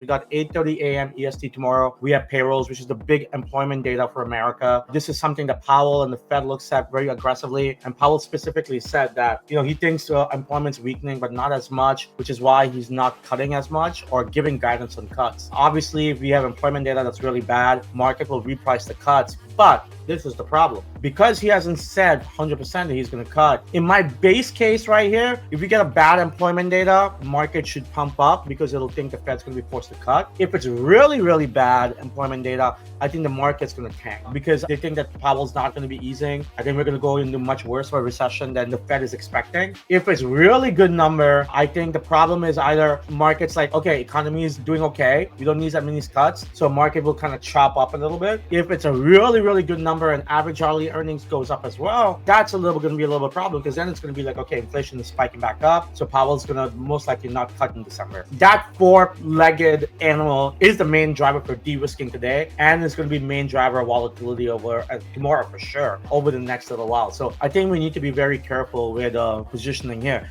We got 8:30 a.m. EST tomorrow. We have payrolls, which is the big employment data for America. This is something that Powell and the Fed looks at very aggressively. And Powell specifically said that, he thinks employment's weakening, but not as much, which is why he's not cutting as much or giving guidance on cuts. Obviously, if we have employment data that's really bad, market will reprice the cuts. But this is the problem. Because he hasn't said 100% that he's going to cut, in my base case right here, if we get a bad employment data, market should pump up because it'll think the Fed's going to be forced to cut. If it's really, really bad employment data, I think the market's going to tank because they think that Powell's not going to be easing. I think we're going to go into much worse of a recession than the Fed is expecting. If it's really good number, I think the problem is either market's like, okay, economy is doing okay. We don't need that many cuts. So market will kind of chop up a little bit. If it's a really, really good number and average hourly earnings goes up as well, that's going to be a little bit problem because then it's going to be like, okay, inflation is spiking back up. So Powell's going to most likely not cut in December. That four-legged animal is the main driver for de-risking today. And it's going to be main driver of volatility over tomorrow for sure over the next little while. So I think we need to be very careful with positioning here.